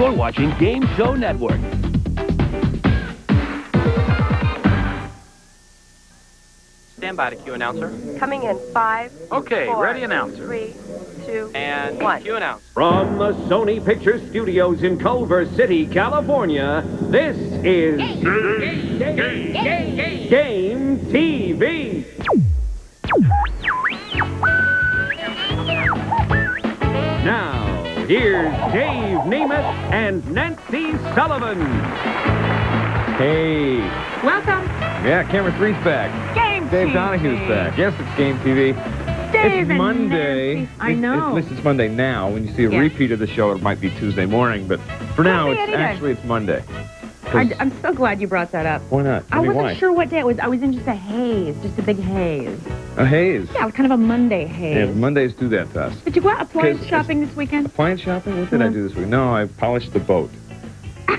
You're watching Game Show Network. Stand by to cue announcer. Coming in 5. Okay, 4, ready announcer. 3, 2, And 1. cue announcer. From the Sony Pictures Studios in Culver City, California, this is Game TV. Now, here's Dave Nemeth and Nancy Sullivan. Hey. Welcome. Yeah, camera 3's back. Game Dave TV. Donahue's back. Yes, it's Game TV. Dave It's and Monday. Nancy. I know. At least it's Monday now. When you see a Yeah. repeat of the show, it might be Tuesday morning. But for now, be any day. it's Monday. 'Cause- I'm so glad you brought that up. Why not? I Tell me wasn't why. sure what day it was. I was in just a haze, just a big haze. A haze. Yeah, it was kind of a Monday haze. Yeah, Mondays do that to us. Did you go out appliance 'Cause shopping this weekend? Appliance shopping? What did I do this week? No, I polished the boat.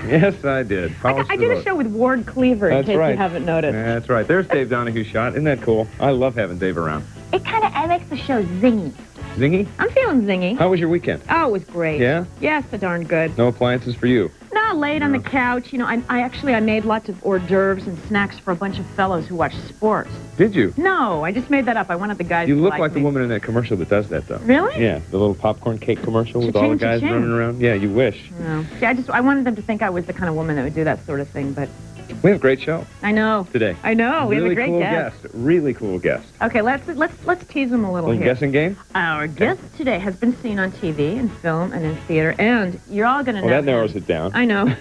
Yes, I did. Polished I the did boat. a show with Ward Cleaver, in That's case right. you haven't noticed. That's right. There's Dave Donahue's shot. Isn't that cool? I love having Dave around. It kind of makes the show zingy. Zingy? I'm feeling zingy. How was your weekend? Oh, it was great. Yeah? Yes, so darn good. No appliances for you. No, laid on the couch. You know, I made lots of hors d'oeuvres and snacks for a bunch of fellows who watch sports. Did you? No, I just made that up. I wanted the guys You to look like the me. woman in that commercial that does that, though. Really? Yeah, the little popcorn cake commercial with all the guys Cha-ching, cha-ching. running around. Yeah, you wish. No. Yeah, I wanted them to think I was the kind of woman that would do that sort of thing, but We have a great show I know. today. I know. We really have a great cool guest. Really cool guest. Okay, let's tease them a little Little here. guessing game? Our guest today has been seen on TV and film and in theater, and you're all going to know Well, that him. narrows it down. I know.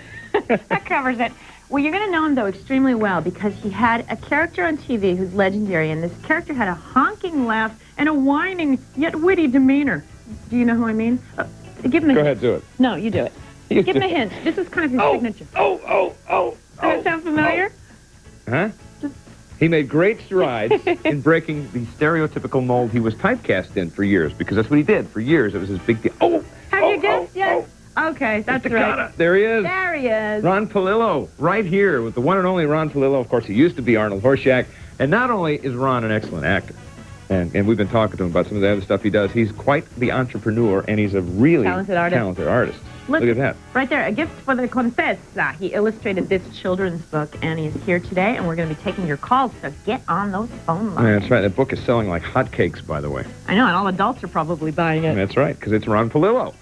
That covers it. Well, you're going to know him, though, extremely well, because he had a character on TV who's legendary, and this character had a honking laugh and a whining, yet witty demeanor. Do you know who I mean? Give him a Go hint. ahead, do it. No, you do it. You Give him a do hint. This is kind of his signature. Oh. Does that sound familiar? Huh? He made great strides in breaking the stereotypical mold he was typecast in for years, because that's what he did for years. It was his big deal. Have you guessed yet? Okay, that's right. There he is. There he is. Ron Pallilo, right here with the one and only Ron Pallilo. Of course, he used to be Arnold Horshack. And not only is Ron an excellent actor, and we've been talking to him about some of the other stuff he does, he's quite the entrepreneur, and he's a really Talented artist. Look at that. Right there, a gift for the Contessa. He illustrated this children's book, and he's here today, and we're going to be taking your calls, so get on those phone lines. Yeah, that's right. That book is selling like hotcakes, by the way. I know, and all adults are probably buying it. That's right, because it's Ron Pallilo.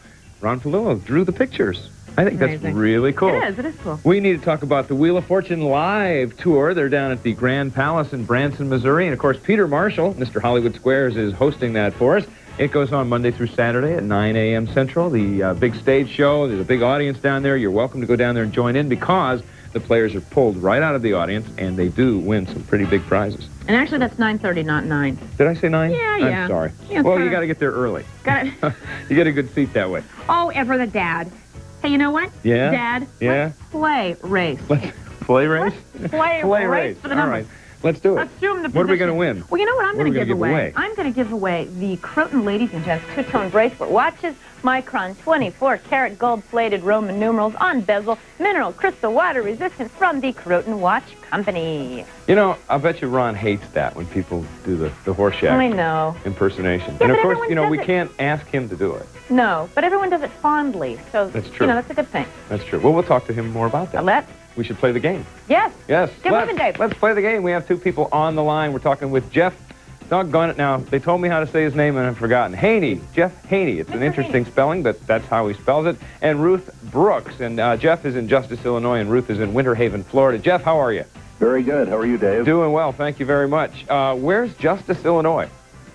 Ron Pallilo drew the pictures. I think that's Amazing. really cool. It is cool. We need to talk about the Wheel of Fortune Live Tour. They're down at the Grand Palace in Branson, Missouri. And, of course, Peter Marshall, Mr. Hollywood Squares, is hosting that for us. It goes on Monday through Saturday at 9 a.m. Central. The big stage show, there's a big audience down there. You're welcome to go down there and join in, because the players are pulled right out of the audience, and they do win some pretty big prizes. And actually, that's 9:30, not 9. Did I say 9? Yeah. I'm sorry. Yeah, well, fine. you got to get there early. Got it. You get a good seat that way. Oh, ever the dad. Hey, you know what? Yeah? Dad, Yeah? let's play race. Let's play race? Let's play race for the All numbers. right. Let's do it. Assume the What are we position. going to win? Well, you know what I'm What are going we to gonna give give away? away? I'm going to give away the Croton Ladies and Gents two-tone bracelet watches, Micron 24-karat gold-plated Roman numerals on bezel, mineral crystal water-resistant from the Croton Watch Company. You know, I bet you Ron hates that when people do the Horshack I know. impersonation. Yeah, and, of but course, everyone you know, does we it. can't ask him to do it. No, but everyone does it fondly, so That's true. You know, that's a good thing. That's true. Well, we'll talk to him more about that. Let's. We should play the game. Yes. Yes. Get moving, Dave. Let's play the game. We have two people on the line. We're talking with Jeff. Doggone it now. They told me how to say his name and I've forgotten. Haney. Jeff Haney. It's an Mr. interesting spelling, but that's how he spells it. And Ruth Brooks. And Jeff is in Justice, Illinois, and Ruth is in Winter Haven, Florida. Jeff, how are you? Very good. How are you, Dave? Doing well. Thank you very much. Where's Justice, Illinois?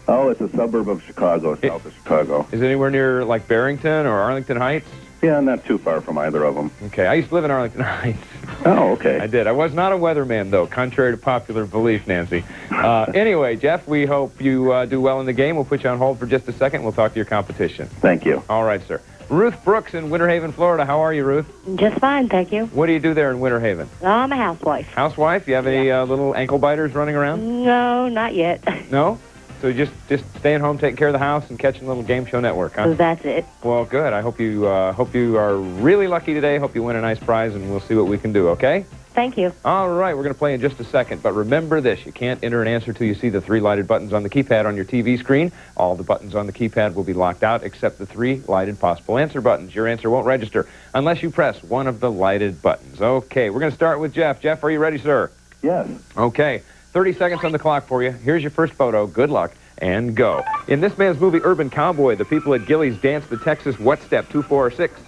Oh, it's a suburb of Chicago, south of Chicago. Is it anywhere near, like, Barrington or Arlington Heights? Yeah, not too far from either of them. Okay. I used to live in Arlington Heights. Oh, okay. I did. I was not a weatherman, though, contrary to popular belief, Nancy. Anyway, Jeff, we hope you do well in the game. We'll put you on hold for just a second. We'll talk to your competition. Thank you. All right, sir. Ruth Brooks in Winter Haven, Florida. How are you, Ruth? Just fine, thank you. What do you do there in Winter Haven? Oh, I'm a housewife. Housewife? You have any little ankle biters running around? No, not yet. No? So you just staying home, taking care of the house, and catching a little Game Show Network, huh? That's it. Well, good. I hope you are really lucky today. Hope you win a nice prize, and we'll see what we can do, okay? Thank you. All right, we're going to play in just a second, but remember this. You can't enter an answer till you see the 3 lighted buttons on the keypad on your TV screen. All the buttons on the keypad will be locked out except the 3 lighted possible answer buttons. Your answer won't register unless you press one of the lighted buttons. Okay, we're going to start with Jeff. Jeff, are you ready, sir? Yes. Okay, 30 seconds on the clock for you. Here's your first photo. Good luck, and go. In this man's movie, Urban Cowboy, the people at Gillies dance the Texas what step, 2, 4, or 6?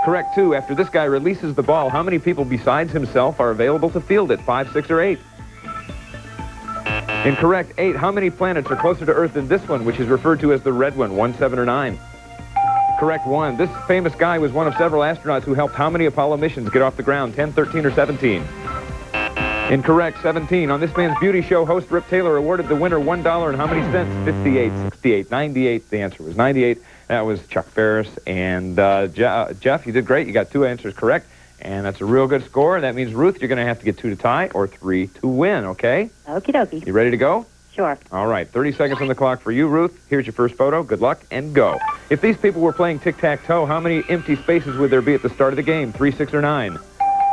Correct, 2. After this guy releases the ball, how many people besides himself are available to field it, 5, 6, or 8? Incorrect, 8. How many planets are closer to Earth than this one, which is referred to as the red one, 1, 7, or 9? Correct, 1. This famous guy was one of several astronauts who helped how many Apollo missions get off the ground, 10, 13, or 17? Incorrect, 17. On this man's beauty show, host Rip Taylor awarded the winner $1 and how many cents? 58, 68, 98. The answer was 98. That was Chuck Ferris. And Jeff, you did great. You got 2 answers correct, and that's a real good score. That means, Ruth, you're going to have to get 2 to tie or 3 to win, okay? Okie dokie. You ready to go? Sure. All right, 30 seconds on the clock for you, Ruth. Here's your first photo. Good luck, and go. If these people were playing tic-tac-toe, how many empty spaces would there be at the start of the game? 3, 6, or 9?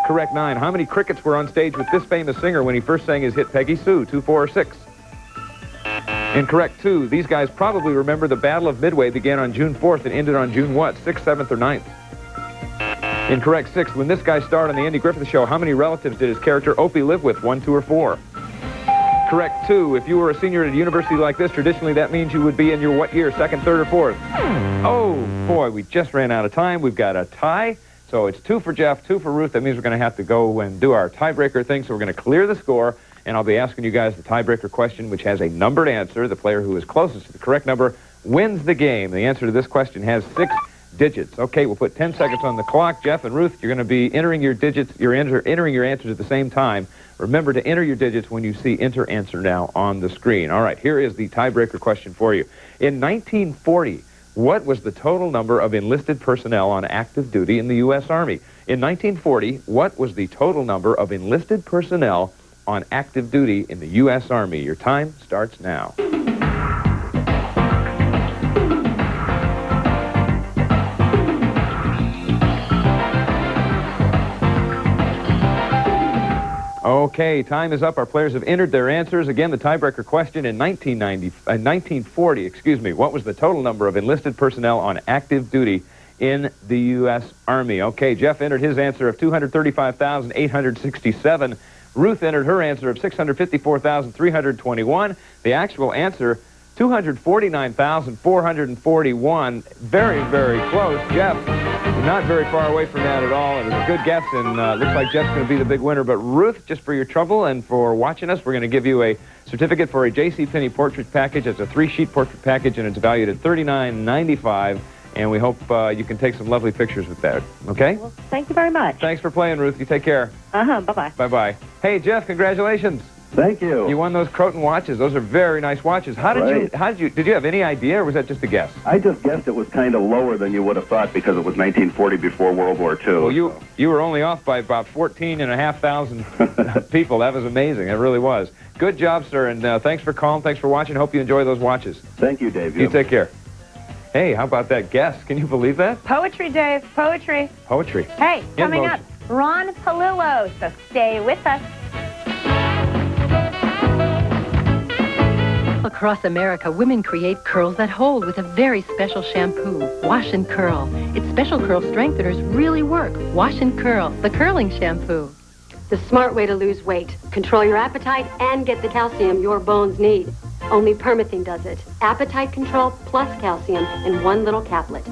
Correct, 9. How many crickets were on stage with this famous singer when he first sang his hit Peggy Sue? 2, 4, or 6? Incorrect, 2. These guys probably remember the Battle of Midway began on June 4th and ended on June what? 6th, 7th, or 9th? Incorrect, 6. When this guy starred on the Andy Griffith Show, how many relatives did his character Opie live with? 1, 2, or 4? Correct, 2. If you were a senior at a university like this, traditionally that means you would be in your what year? 2nd, 3rd, or 4th? Oh, boy, we just ran out of time. We've got a tie. So it's 2 for Jeff, 2 for Ruth. That means we're going to have to go and do our tiebreaker thing. So we're going to clear the score, and I'll be asking you guys the tiebreaker question, which has a numbered answer. The player who is closest to the correct number wins the game. The answer to this question has 6 digits. Okay, we'll put 10 seconds on the clock. Jeff and Ruth, you're going to be entering your digits. You're entering your answers at the same time. Remember to enter your digits when you see enter answer now on the screen. All right, here is the tiebreaker question for you. In 1940, what was the total number of enlisted personnel on active duty in the U.S. Army? In 1940, what was the total number of enlisted personnel on active duty in the U.S. Army? Your time starts now. Okay, time is up. Our players have entered their answers. Again, the tiebreaker question in 1940, what was the total number of enlisted personnel on active duty in the U.S. Army? Okay, Jeff entered his answer of 235,867. Ruth entered her answer of 654,321. The actual answer, 249,441. Very, very close. Jeff, not very far away from that at all. It was a good guess, and looks like Jeff's going to be the big winner. But Ruth, just for your trouble and for watching us, we're going to give you a certificate for a JCPenney portrait package. It's a 3-sheet portrait package, and it's valued at $39.95. And we hope you can take some lovely pictures with that. Okay? Well, thank you very much. Thanks for playing, Ruth. You take care. Bye-bye. Bye-bye. Hey, Jeff, congratulations. Thank you. You won those Croton watches. Those are very nice watches. Did you have any idea, or was that just a guess? I just guessed it was kind of lower than you would have thought because it was 1940 before World War II. Well, you were only off by about 14,500 people. That was amazing. It really was. Good job, sir, and thanks for calling. Thanks for watching. Hope you enjoy those watches. Thank you, Dave. You take care. Hey, how about that guess? Can you believe that? Poetry, Dave. Poetry. Poetry. Hey, coming up, Ron Pallilo. So stay with us. Across America, women create curls that hold with a very special shampoo, Wash and Curl. Its special curl strengtheners really work. Wash and Curl, the curling shampoo. The smart way to lose weight. Control your appetite and get the calcium your bones need. Only Permathene does it. Appetite control plus calcium in one little caplet.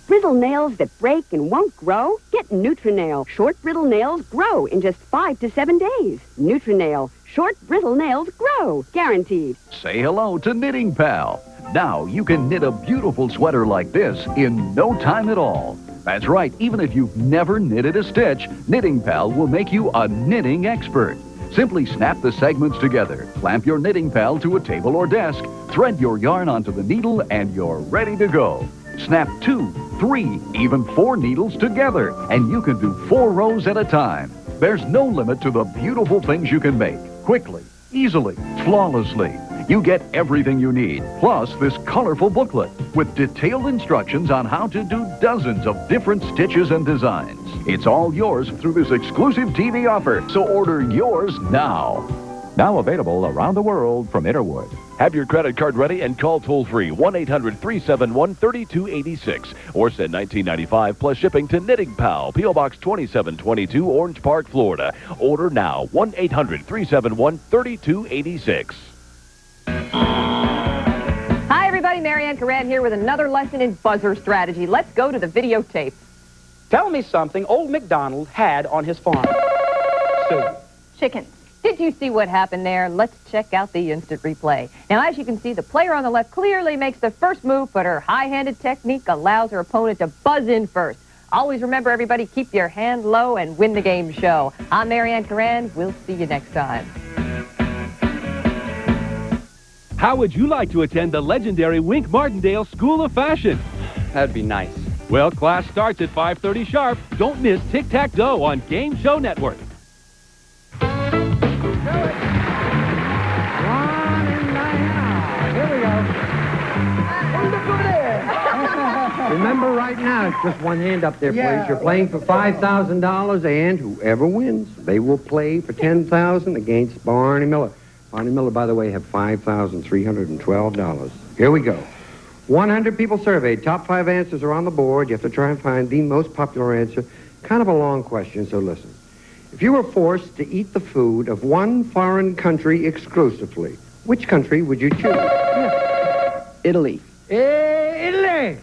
Brittle nails that break and won't grow? Get Nutrinail. Short brittle nails grow in just 5 to 7 days. Nutrinail. Short brittle nails grow. Guaranteed. Say hello to Knitting Pal. Now you can knit a beautiful sweater like this in no time at all. That's right, even if you've never knitted a stitch, Knitting Pal will make you a knitting expert. Simply snap the segments together, clamp your Knitting Pal to a table or desk, thread your yarn onto the needle, and you're ready to go. Snap 2, 3, even 4 needles together, and you can do 4 rows at a time. There's no limit to the beautiful things you can make, quickly, easily, flawlessly. You get everything you need, plus this colorful booklet with detailed instructions on how to do dozens of different stitches and designs. It's all yours through this exclusive TV offer, so order yours now. Now available around the world from Interwood. Have your credit card ready and call toll-free 1-800-371-3286 or send $19.95 plus shipping to Knitting Pal, P.O. Box 2722, Orange Park, Florida. Order now, 1-800-371-3286. Hi, everybody. Marianne Coran here with another lesson in buzzer strategy. Let's go to the videotape. Tell me something old MacDonald had on his farm. Chickens. Did you see what happened there? Let's check out the instant replay. Now, as you can see, the player on the left clearly makes the first move, but her high-handed technique allows her opponent to buzz in first. Always remember, everybody, keep your hand low and win the game show. I'm Marianne Coran. We'll see you next time. How would you like to attend the legendary Wink Martindale School of Fashion? That'd be nice. Well, class starts at 5:30 sharp. Don't miss Tic-Tac-Dough on Game Show Network. Remember right now, it's just one hand up there, please. You're playing for $5,000, and whoever wins, they will play for $10,000 against Barney Miller. Barney Miller, by the way, have $5,312. Here we go. 100 people surveyed. Top 5 answers are on the board. You have to try and find the most popular answer. Kind of a long question, so listen. If you were forced to eat the food of one foreign country exclusively, which country would you choose? Italy. Italy!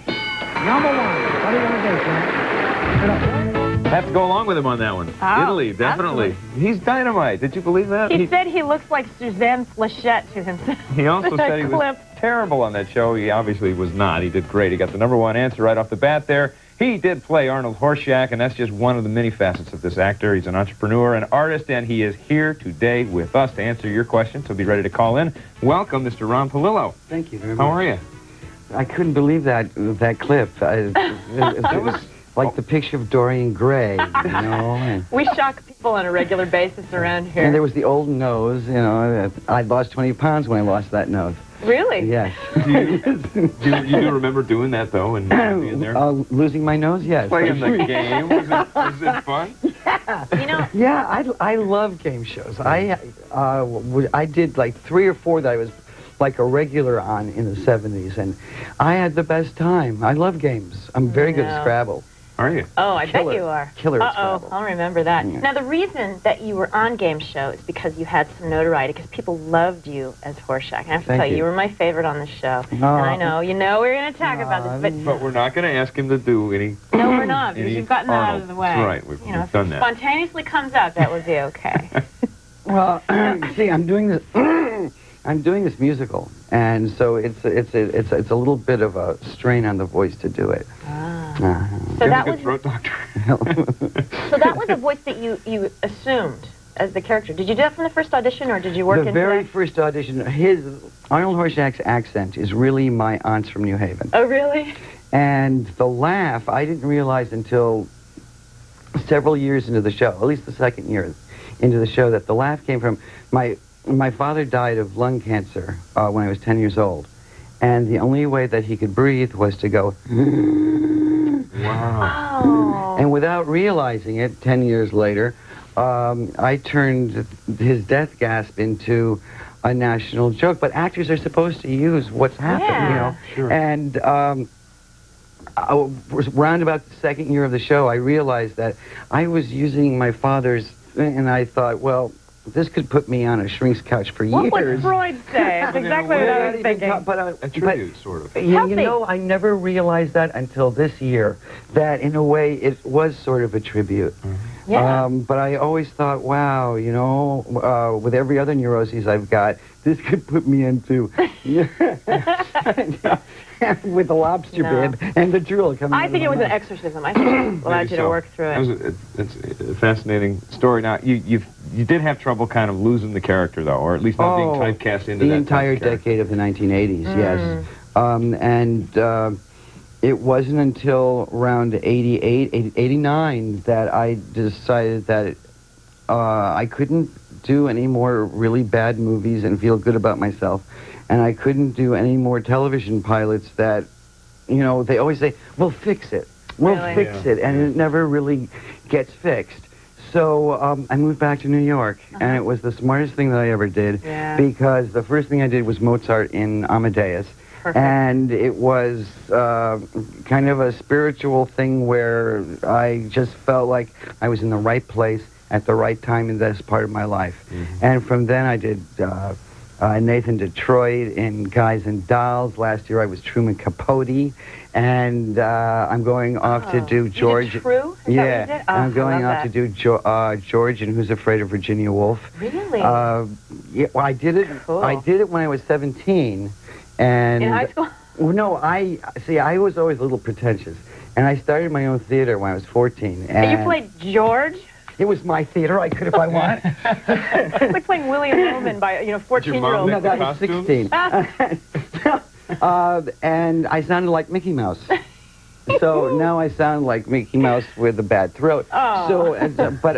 Number one. What do you want to do, Sam? Have to go along with him on that one. Oh, Italy, definitely. absolutely. He's dynamite. Did you believe that? He said he looks like Suzanne Flechette to himself. He also said he was Clip. terrible on that show. He obviously was not. He did great. He got the number one answer right off the bat there. He did play Arnold Horshack, and that's just one of the many facets of this actor. He's an entrepreneur, an artist, and he is here today with us to answer your questions. So be ready to call in. Welcome, Mr. Ron Pallilo. Thank you very much. How are you? I couldn't believe that clip. It was like the picture of Dorian Gray, you know. And, We shock people on a regular basis around here. and there was the old nose, you know. I lost 20 pounds when I lost that nose. Really? Yes. You do remember doing that, though, and being there? Losing my nose, yes. Playing the game? Was it fun? Yeah. You know, Yeah, I love game shows. I did like 3 or 4 that I was like a regular on in the 70s, and I had the best time. I love games. I'm very good at Scrabble. Are you? Oh, I bet you are. Killer at Uh-oh, Scrabble. I'll remember that. Yeah. Now, the reason that you were on Game Show is because you had some notoriety, because people loved you as Horshack. And I have to Thank tell you, you. you were my favorite on the show. Oh. And I know, we're going to talk about this, But we're not going to ask him to do any... no, we're not, because Any you've gotten that out Arnold. of the way. That's right, we've if done it that. spontaneously comes out, that would be okay. Well, see, I'm doing this. I'm doing this musical, and so it's a little bit of a strain on the voice to do it. So that was throat doctor. so that was a voice that you assumed as the character. Did you do that from the first audition, or did you work The into very that? first audition, Arnold Horshack's accent is really my aunt's from New Haven. Oh, really? And the laugh, I didn't realize until several years into the show, at least the second year into the show, that the laugh came from my father died of lung cancer when I was 10 years old. And the only way that he could breathe was to go, Wow. Oh. and without realizing it, 10 years later, I turned his death gasp into a national joke. But actors are supposed to use what's happened, you know. Sure. And around about the second year of the show, I realized that I was using my father's, and I thought, well, this could put me on a shrink's couch for years. What would Freud say? That's exactly what I was thinking. A tribute, sort of. You know, I never realized that until this year, that in a way it was sort of a tribute. Mm-hmm. Yeah. But I always thought, wow, you know, with every other neuroses I've got, this could put me into with the lobster bib and the drill coming. I think it was an exorcism. I think it allowed you to work through it. It's a fascinating story. Now, you did have trouble kind of losing the character, though, or at least not being typecast into the that entire type of decade of the 1980s, yes. It wasn't until around 88, 89 that I decided that I couldn't do any more really bad movies and feel good about myself. And I couldn't do any more television pilots that, you know, they always say, well, fix it. will Really? fix it, and it never really gets fixed. So I moved back to New York, and it was the smartest thing that I ever did, because the first thing I did was Mozart in Amadeus. Perfect. And it was kind of a spiritual thing where I just felt like I was in the right place at the right time in this part of my life. And from then I did Nathan Detroit in Guys and Dolls. Last year I was Truman Capote. And I'm going off to do George. You did True? Is that what you did? Oh, I'm going I off love to do George and Who's Afraid of Virginia Woolf. Really? Yeah, well, I did it. Cool. I did it when I was 17. And In high school? Well, no, I was always a little pretentious, and I started my own theater when I was 14. And you played George? It was my theater. I could if I want. It's like playing William Newman by 14-year-old. No, that was 16. And I sounded like Mickey Mouse. So now I sound like Mickey Mouse with a bad throat. Oh. So, but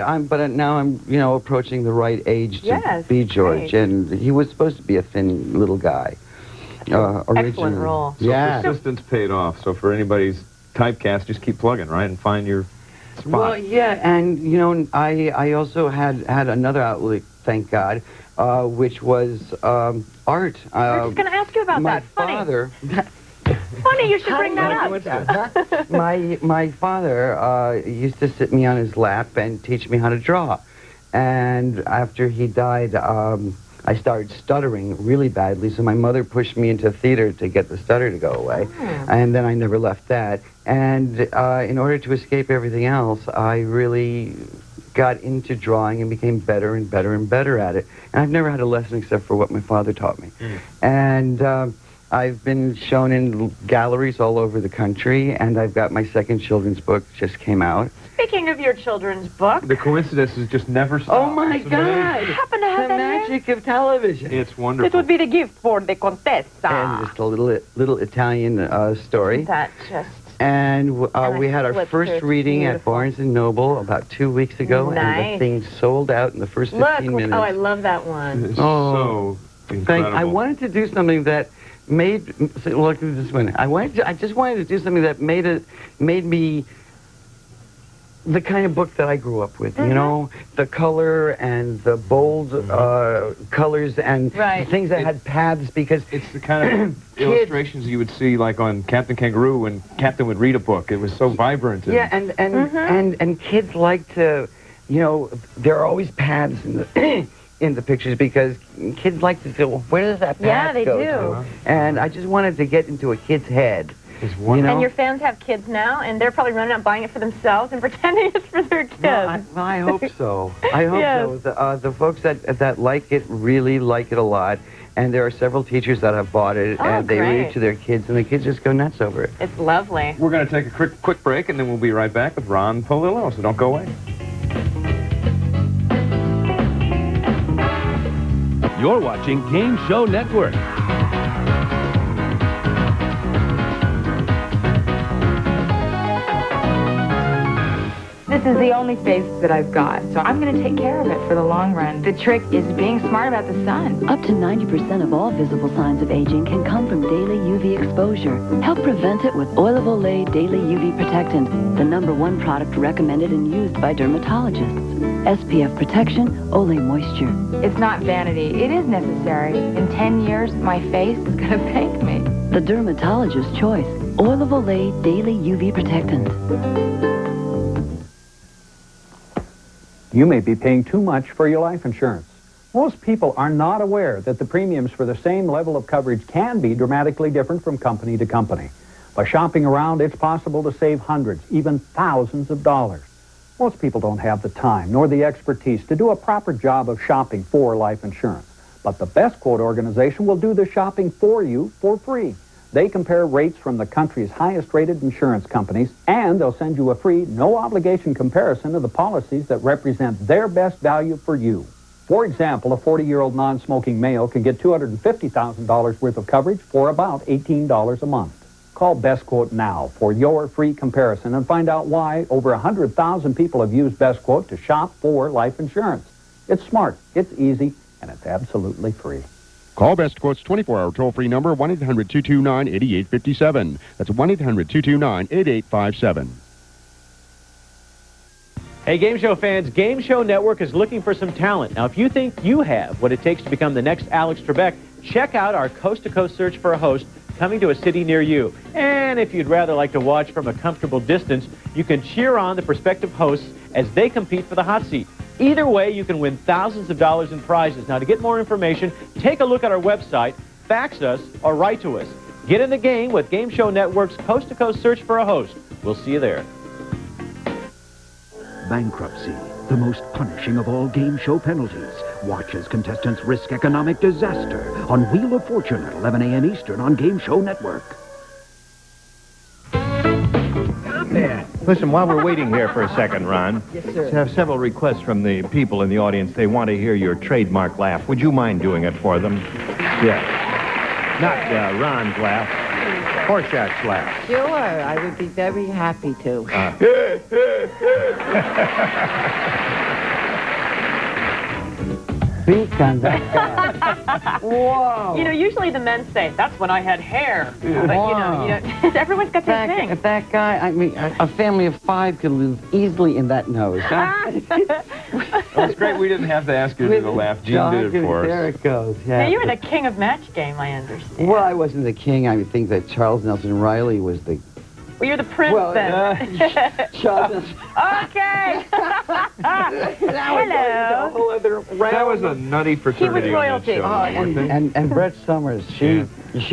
now I'm approaching the right age to be George, great. and he was supposed to be a thin little guy. Excellent role. So persistence paid off. So for anybody's typecast, just keep plugging, right, and find your spot. Well, yeah, and I also had another outlet, thank God, which was art. I was just going to ask you about my that. Funny. Father. Funny, you should bring that up. My father used to sit me on his lap and teach me how to draw, and after he died, I started stuttering really badly, so my mother pushed me into theater to get the stutter to go away, and then I never left that. And in order to escape everything else, I really got into drawing and became better and better and better at it. And I've never had a lesson except for what my father taught me. And I've been shown in galleries all over the country, and I've got my second children's book just came out. Speaking of your children's book. The coincidences just never stop. Oh, my God. I happen to have The that here. magic of television. It's wonderful. It would be the gift for the Contessa. And just a little Italian story. That just... And we had our flipped first through. It's reading at beautiful. Barnes & Noble about 2 weeks ago, and Nice. the thing sold out in the first 15 minutes. Oh, I love that one. It's so incredible. I wanted to do something that made... Look at this one. I just wanted to do something that made me the kind of book that I grew up with, you know? The color and the bold colors and things that had paths, because... It's the kind of illustrations you would see, like, on Captain Kangaroo when Captain would read a book. It was so vibrant. Yeah, and kids like to, there are always paths in the... in the pictures, because kids like to say, well, where does that path go to? And I just wanted to get into a kid's head. And your fans have kids now, and they're probably running out buying it for themselves and pretending it's for their kids. Well, I hope so. I hope so. The folks that like it really like it a lot, and there are several teachers that have bought it, and they read it to their kids, and the kids just go nuts over it. It's lovely. We're going to take a quick break, and then we'll be right back with Ron Pallilo, so don't go away. You're watching Game Show Network. This is the only face that I've got, so I'm going to take care of it for the long run. The trick is being smart about the sun. Up to 90% of all visible signs of aging can come from daily UV exposure. Help prevent it with Oil of Olay Daily UV Protectant, the #1 product recommended and used by dermatologists. SPF protection, Olay moisture. It's not vanity. It is necessary. In 10 years, my face is going to thank me. The dermatologist's choice, Oil of Olay Daily UV Protectant. You may be paying too much for your life insurance. Most people are not aware that the premiums for the same level of coverage can be dramatically different from company to company. By shopping around, it's possible to save hundreds, even thousands of dollars. Most people don't have the time nor the expertise to do a proper job of shopping for life insurance. But the Best Quote organization will do the shopping for you for free. They compare rates from the country's highest-rated insurance companies, and they'll send you a free, no-obligation comparison of the policies that represent their best value for you. For example, a 40-year-old non-smoking male can get $250,000 worth of coverage for about $18 a month. Call Best Quote now for your free comparison and find out why over 100,000 people have used Best Quote to shop for life insurance. It's smart, it's easy, and it's absolutely free. Call Best Quote's 24-hour toll-free number, 1-800-229-8857. That's 1-800-229-8857. Hey, game show fans, Game Show Network is looking for some talent. Now, if you think you have what it takes to become the next Alex Trebek, check out our coast-to-coast search for a host coming to a city near you. And if you'd rather like to watch from a comfortable distance, you can cheer on the prospective hosts as they compete for the hot seat. Either way, you can win thousands of dollars in prizes. Now, to get more information, take a look at our website, fax us, or write to us. Get in the game with Game Show Network's coast-to-coast search for a host. We'll see you there. Bankruptcy, the most punishing of all game show penalties. Watch as contestants risk economic disaster on Wheel of Fortune at 11 a.m. Eastern on Game Show Network. Listen, while we're waiting here for a second, Ron, Yes, sir. I have several requests from the people in the audience. They want to hear your trademark laugh. Would you mind doing it for them? Yeah. Not Ron's laugh. Horshack's laugh. Sure, I would be very happy to. Speak on that guy. Whoa. You know, usually the men say, that's when I had hair. But, Wow. everyone's got their thing. If that guy, I mean, a family of 5 could live easily in that nose. Well, it's great we didn't have to ask you to do the laugh. Gene did it for us. There it goes. Yeah. Now, you were the king of match game, I understand. Well, I wasn't the king. I would think that Charles Nelson Riley was the... Well, you're the prince, Well, then. Charles Nelson... Okay. Hello. That was a nutty fraternity on that show. And Brett Summers, she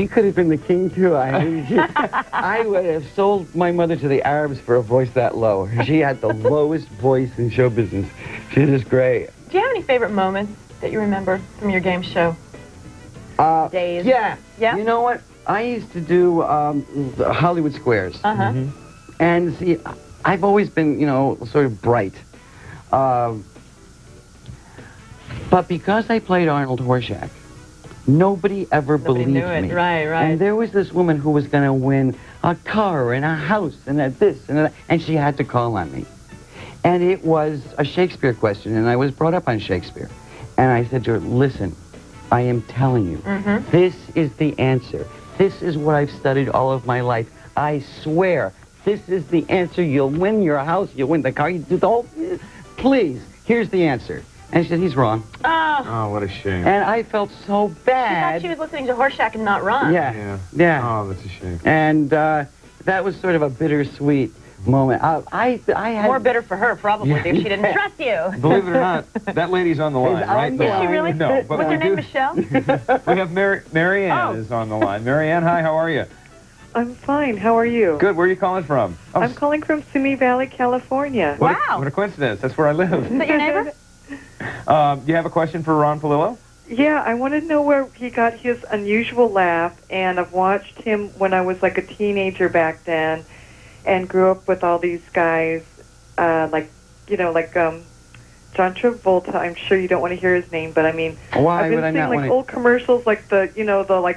could have been the king, too. I would have sold my mother to the Arabs for a voice that low. She had the lowest voice in show business. She was great. Do you have any favorite moments that you remember from your game show days? Yeah. Yeah? You know what? I used to do the Hollywood Squares. Uh-huh. And see, I've always been, sort of bright. But because I played Arnold Horshack, nobody ever believed knew it. me. Right. And there was this woman who was going to win a car and a house and a this and a that, and she had to call on me. And it was a Shakespeare question, and I was brought up on Shakespeare. And I said to her, listen, I am telling you, this is the answer. This is what I've studied all of my life. I swear, this is the answer. You'll win your house. You'll win the car. You do the whole... Please, here's the answer. And she said, he's wrong. Oh, what a shame. And I felt so She bad. thought she was listening to Horshack and not Ron. Yeah. Oh, that's a shame. And that was sort of a bittersweet moment. I had... More bitter for her, probably, if she didn't trust you. Believe it or not, that lady's on the line right now. Is she really? No, but What's her name, Michelle? we have Mary Ann is on the line. Mary Ann, hi, how are you? I'm fine. How are you? Good. Where are you calling from? Oh, I'm calling from Simi Valley, California. what a coincidence. That's where I live. Is that your neighbor? You have a question for Ron Pallilo? Yeah, I want to know where he got his unusual laugh, and I've watched him when I was like a teenager back then, and grew up with all these guys, like John Travolta. I'm sure you don't want to hear his name, but I mean, Why I've been would I seeing not like want old commercials, like the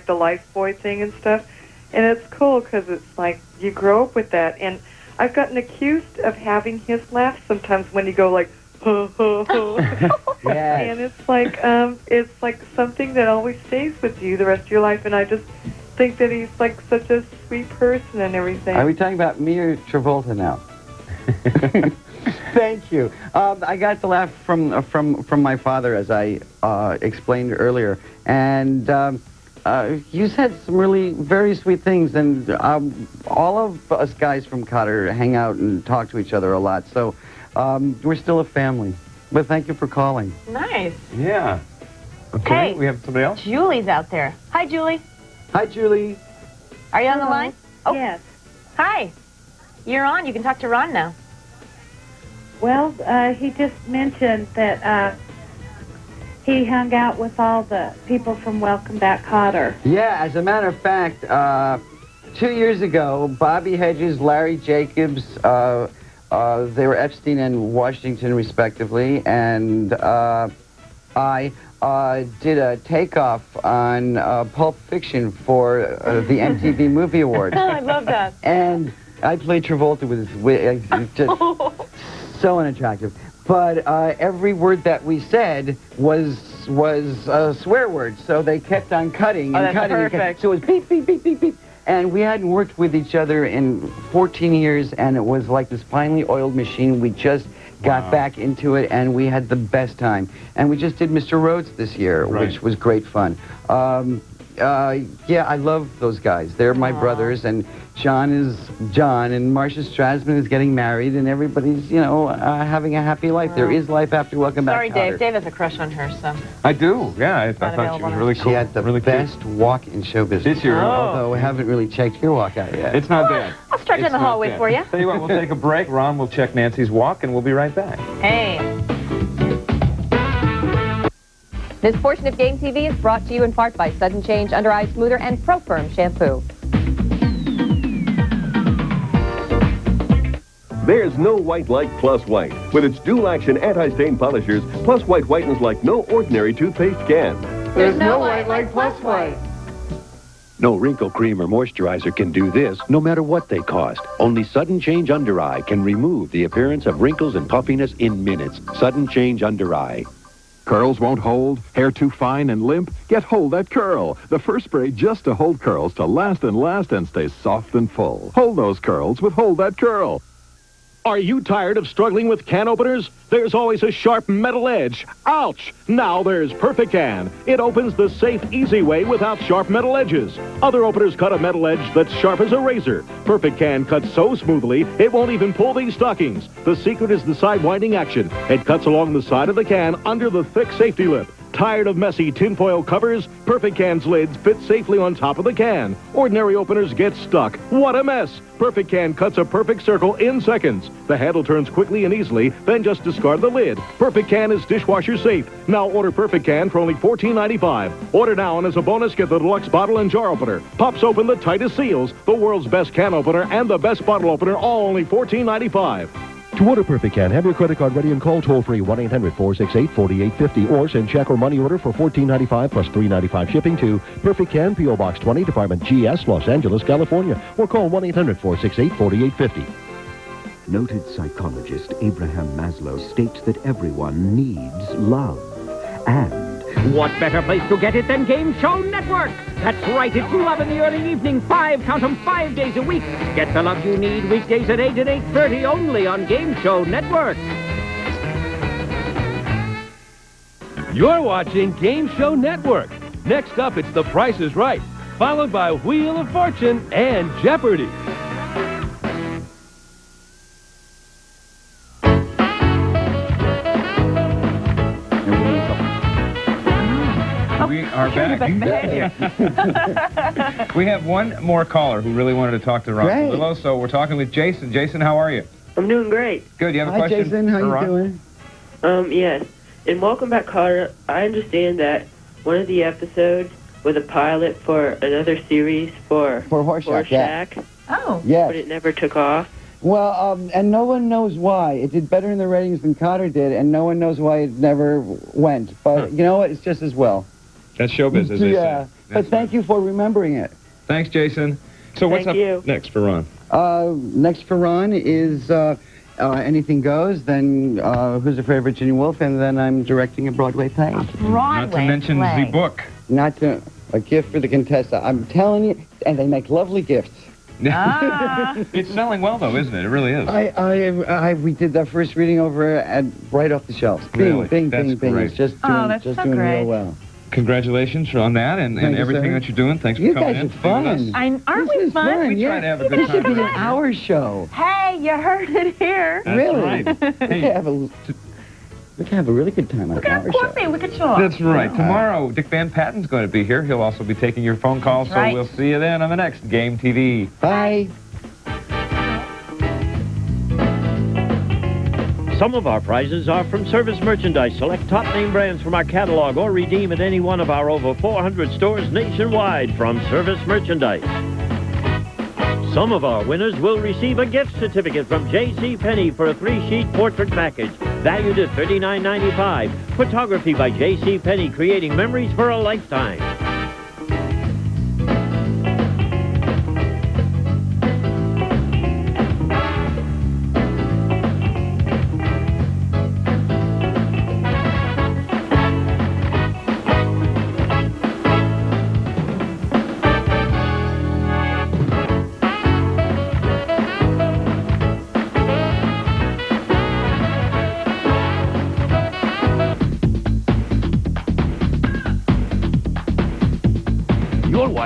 the Life Boy thing and stuff, and it's cool because it's like you grow up with that. And I've gotten accused of having his laugh sometimes when you go like, ho, ho, ho. Yes. And it's like something that always stays with you the rest of your life. And I just think that he's like such a sweet person and everything. Are we talking about me or Travolta now? Thank you. I got the laugh from my father, as I explained earlier, and you said some really very sweet things, and all of us guys from Kotter hang out and talk to each other a lot, so we're still a family. But thank you for calling. Nice. Yeah. Okay, Hey. we have somebody else? Julie's out there. Hi, Julie. Hi, Julie. Are you on the line? Oh. Yes. Hi. You're on. You can talk to Ron now. Well, he just mentioned that he hung out with all the people from Welcome Back, Kotter. Yeah, as a matter of fact, 2 years ago, Bobby Hedges, Larry Jacobs, they were Epstein and Washington, respectively, and I did a takeoff on Pulp Fiction for the MTV Movie Awards. I love that. And I played Travolta with his wig. Just so unattractive. But every word that we said was a swear word, so they kept on cutting and cutting. And cutting. So it was beep, beep, beep, beep, beep. And we hadn't worked with each other in 14 years, and it was like this finely oiled machine. We just got back into it, and we had the best time. And we just did Mr. Rhodes this year, which was great fun. Yeah, I love those guys. They're my brothers, and John is John, and Marcia Strasman is getting married, and everybody's, you know, having a happy life. There is life after Welcome Sorry, Back, Dave. Kotter. Dave has a crush on her, so. I do. Yeah, I thought she was really cool. She had the really best walk in show business. This year. Although I haven't really checked your walk out yet. It's not bad. I'll stretch in the hallway for you. Tell you what, we'll take a break. Ron will check Nancy's walk, and we'll be right back. Hey. This portion of Game TV is brought to you in part by Sudden Change Under Eye Smoother and Pro Firm Shampoo. There's no white like Plus White. With its dual-action anti-stain polishers, Plus White whitens like no ordinary toothpaste can. There's no white like Plus White. No wrinkle cream or moisturizer can do this, no matter what they cost. Only Sudden Change Under Eye can remove the appearance of wrinkles and puffiness in minutes. Sudden Change Under Eye. Curls won't hold? Hair too fine and limp? Get Hold That Curl, the first spray just to hold curls to last and stay soft and full. Hold those curls with Hold That Curl. Are you tired of struggling with can openers? There's always a sharp metal edge. Ouch! Now there's Perfect Can. It opens the safe, easy way without sharp metal edges. Other openers cut a metal edge that's sharp as a razor. Perfect Can cuts so smoothly, it won't even pull these stockings. The secret is the side winding action. It cuts along the side of the can under the thick safety lip. Tired of messy tinfoil covers? Perfect Can's lids fit safely on top of the can. Ordinary openers get stuck. What a mess! Perfect Can cuts a perfect circle in seconds. The handle turns quickly and easily, then just discard the lid. Perfect Can is dishwasher safe. Now order Perfect Can for only $14.95. Order now, and as a bonus, get the deluxe bottle and jar opener. Pops open the tightest seals, the world's best can opener, and the best bottle opener, all only $14.95. To order Perfect Can, have your credit card ready and call toll-free 1-800-468-4850 or send check or money order for $14.95 plus $3.95 shipping to Perfect Can, P.O. Box 20, Department GS, Los Angeles, California, or call 1-800-468-4850. Noted psychologist Abraham Maslow states that everyone needs love. And what better place to get it than Game Show Network? That's right, it's love in the early evening, 5 days a week. Get the love you need weekdays at 8 and 8:30 only on Game Show Network. You're watching Game Show Network. Next up, it's The Price is Right, followed by Wheel of Fortune and Jeopardy! We are back. We have one more caller who really wanted to talk to Ron Pallilo, so we're talking with Jason. Jason, how are you? I'm doing great. Good. You have a question? Hi, Jason. How for you Ron? doing? Yes. In Welcome Back, Kotter, I understand that one of the episodes was a pilot for another series for Horshack. Yeah. Oh. Yes. But it never took off. Well, and no one knows why. It did better in the ratings than Kotter did, and no one knows why it never went. But you know what? It's just as well. That's showbiz, as they say. But thank you for remembering it. Thanks, Jason. So what's Thank you. up next for Ron? Next for Ron is Anything Goes, then Who's Afraid of Virginia Woolf, and then I'm directing a Broadway play. Not to mention the book. Not to a gift for the Contessa. I'm telling you, and they make lovely gifts. It's selling well, though, isn't it? It really is. We did that first reading over right off the shelves. Bing, Really? bing, That's bing, bing. great. It's just doing real well. Congratulations on that and Thank you, everything sir. that you're doing. Thanks for You coming guys in. are fun. Aren't we fun? We try to have a good This should time. be an hour show. Hey, you heard it here. That's really? right. We can have a really good time on an hour show. Coffee, we could talk. That's right. Tomorrow, Dick Van Patten's going to be here. He'll also be taking your phone calls, so Right. we'll see you then on the next Game TV. Bye. Some of our prizes are from service merchandise. Select top name brands from our catalog or redeem at any one of our over 400 stores nationwide from service merchandise. Some of our winners will receive a gift certificate from J.C. Penney for a 3-sheet portrait package valued at $39.95. Photography by J.C. Penney, creating memories for a lifetime.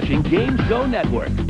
watching Game Show Network.